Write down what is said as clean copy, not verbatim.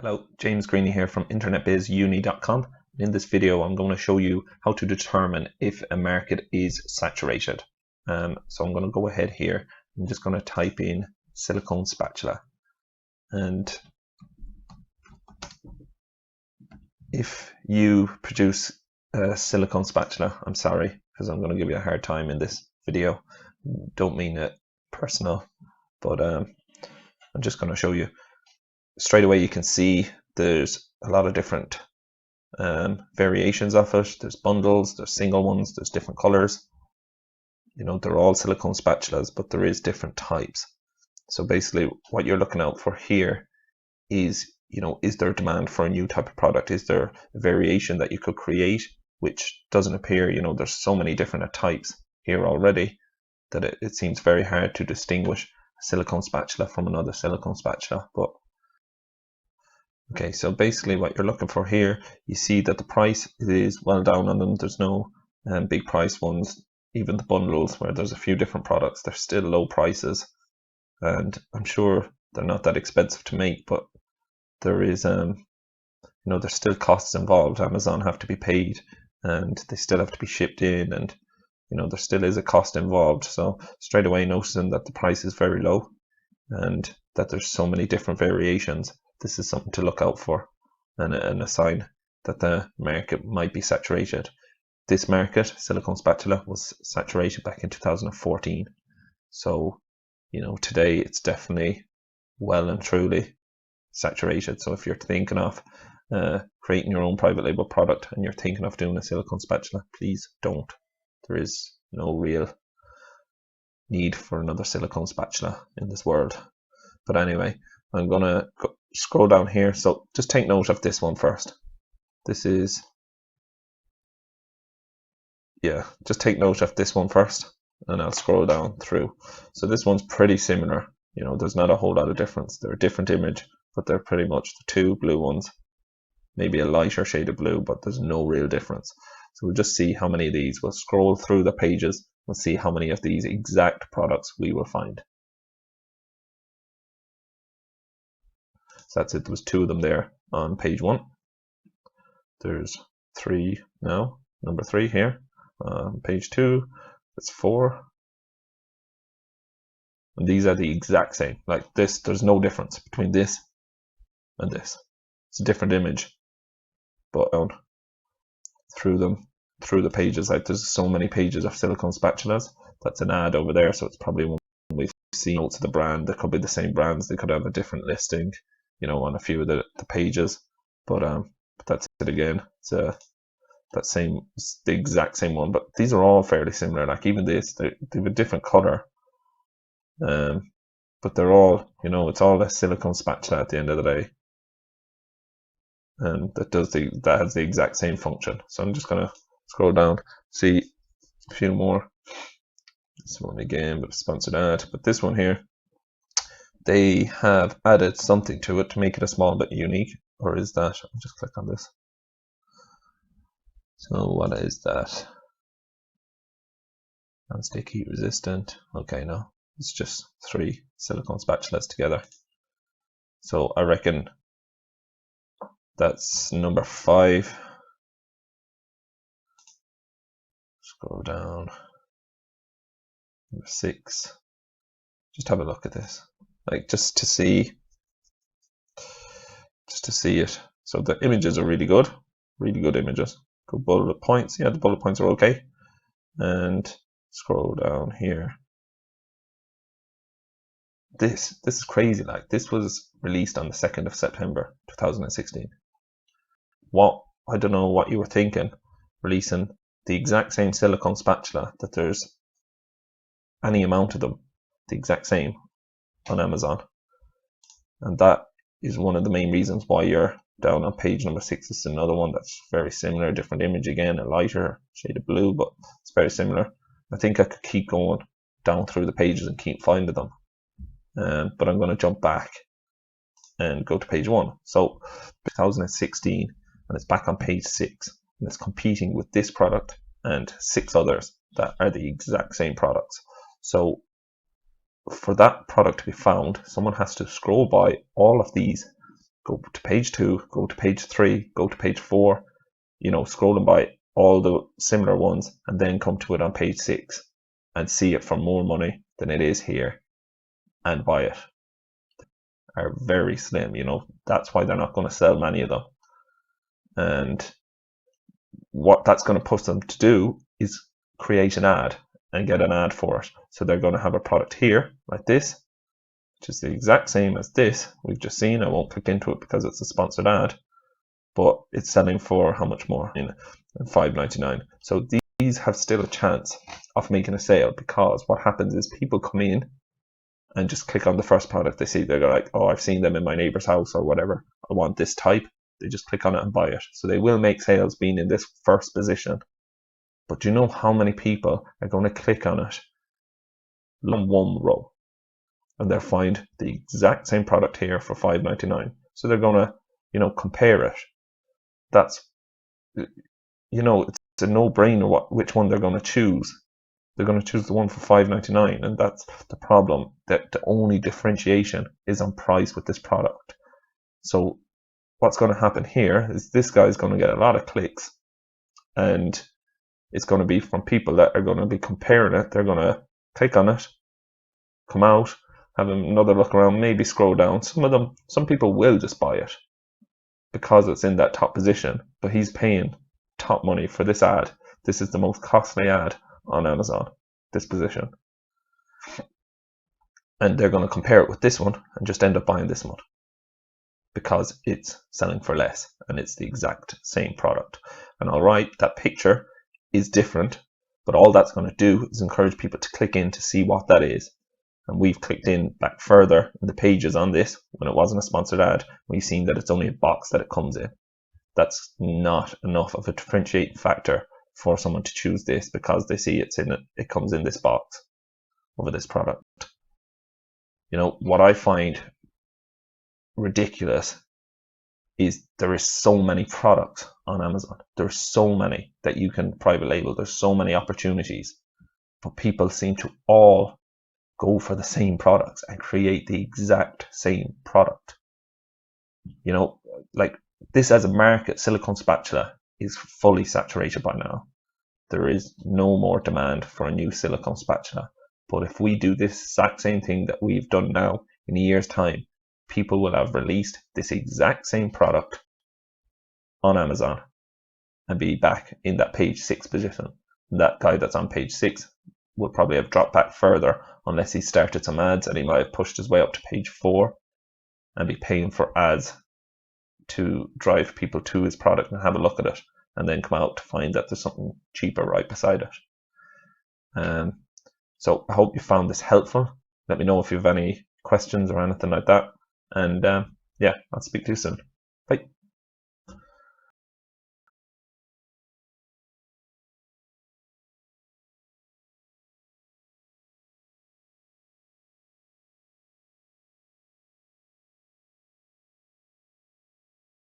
Hello, James Greeny here from internetbizuni.com. In this video, I'm going to show you how to determine if a market is saturated. So I'm going to go ahead here. I'm just going to type in silicone spatula. And if you produce a silicone spatula, I'm sorry, because I'm going to give you a hard time in this video. Don't mean it personal, but I'm just going to show you. Straight away you can see there's a lot of different variations of it. There's bundles, there's single ones, there's different colors. You know, they're all silicone spatulas, but there is different types. So basically what you're looking out for here is, you know, is there demand for a new type of product? Is there a variation that you could create which doesn't appear? You know, there's so many different types here already that it seems very hard to distinguish a silicone spatula from another silicone spatula. But okay, so basically what you're looking for here, you see that the price is well down on them. There's no big price ones. Even the bundles where there's a few different products, they're still low prices. And I'm sure they're not that expensive to make, but there is, you know, there's still costs involved. Amazon have to be paid and they still have to be shipped in, and, you know, there still is a cost involved. So straight away noticing that the price is very low and that there's so many different variations, this is something to look out for, and a sign that the market might be saturated. This market, silicone spatula, was saturated back in 2014. So, you know, today it's definitely well and truly saturated. So if you're thinking of creating your own private label product and you're thinking of doing a silicone spatula, please don't. There is no real need for another silicone spatula in this world. But anyway, I'm gonna scroll down here. So just take note of this one first. This is, yeah, just take note of this one first and I'll scroll down through. So this one's pretty similar. You know, there's not a whole lot of difference. They're a different image, but they're pretty much the two blue ones. Maybe a lighter shade of blue, but there's no real difference. So we'll just see how many of these. We'll scroll through the pages and see how many of these exact products we will find. So that's it. There was two of them there on page 1. There's 3 now. Number 3 here. Page 2. That's 4. And these are the exact same. Like this, there's no difference between this and this. It's a different image. But through the pages, like there's so many pages of silicone spatulas. That's an ad over there, so it's probably one we've seen. Notes of the brand. They could be the same brands. They could have a different listing, you know, on a few of the pages. But that's it again. It's it's the exact same one. But these are all fairly similar. Like even this, they have a different color. But they're all, you know, it's all a silicone spatula at the end of the day. And that has the exact same function. So I'm just gonna scroll down, see a few more. This one again, but a sponsored ad. But this one here, they have added something to it to make it a small bit unique. Or is that? I'll just click on this. So what is that? Non-stick, heat resistant. Okay, no, it's just 3 silicone spatulas together. So I reckon that's number 5. Scroll down. Number 6. Just have a look at this, like just to see it. So the images are really good images. Good bullet points. Yeah, the bullet points are okay. And scroll down here. This is crazy. Like this was released on the 2nd of September 2016. I don't know what you were thinking, releasing the exact same silicone spatula, that there's any amount of them the exact same on Amazon. And that is one of the main reasons why you're down on page number 6. It's another one that's very similar, different image again, a lighter shade of blue, but it's very similar. I think I could keep going down through the pages and keep finding them. But I'm going to jump back and go to page 1. So 2016, and it's back on page 6, and it's competing with this product and 6 others that are the exact same products. So for that product to be found, someone has to scroll by all of these, go to page 2, go to page 3, go to page 4, you know, scrolling by all the similar ones, and then come to it on page 6 and see it for more money than it is here and buy it, are very slim. You know, that's why they're not going to sell many of them. And what that's going to push them to do is create an ad and get an ad for it. So they're going to have a product here like this, which is the exact same as this we've just seen. I won't click into it because it's a sponsored ad, but it's selling for how much more? $5.99. So these have still a chance of making a sale, because what happens is people come in and just click on the first product they see. They're like, oh, I've seen them in my neighbor's house or whatever, I want this type. They just click on it and buy it. So they will make sales being in this first position. But do you know how many people are going to click on it on one row, and they'll find the exact same product here for $5.99? So they're going to, you know, compare it. That's, you know, it's a no-brainer which one they're going to choose. They're going to choose the one for $5.99, and that's the problem. That the only differentiation is on price with this product. So what's going to happen here is this guy is going to get a lot of clicks, and it's going to be from people that are going to be comparing it. They're going to click on it, come out, have another look around, maybe scroll down. Some people will just buy it because it's in that top position, but he's paying top money for this ad. This is the most costly ad on Amazon, this position. And they're going to compare it with this one and just end up buying this one because it's selling for less and it's the exact same product. And all right, that picture is different, but all that's going to do is encourage people to click in to see what that is. And we've clicked in back further in the pages on this when it wasn't a sponsored ad. We've seen that it's only a box that it comes in. That's not enough of a differentiating factor for someone to choose this, because they see it comes in this box over this product. You know, what I find ridiculous is there is so many products on Amazon. There's so many that you can private label. There's so many opportunities, but people seem to all go for the same products and create the exact same product. You know, like this as a market, silicone spatula is fully saturated by now. There is no more demand for a new silicone spatula. But if we do this exact same thing that we've done now, in a year's time, people will have released this exact same product on Amazon and be back in that page 6 position. That guy that's on page 6 will probably have dropped back further unless he started some ads, and he might have pushed his way up to page 4 and be paying for ads to drive people to his product and have a look at it, and then come out to find that there's something cheaper right beside it. So I hope you found this helpful. Let me know if you have any questions or anything like that. And yeah, I'll speak to you soon. Bye.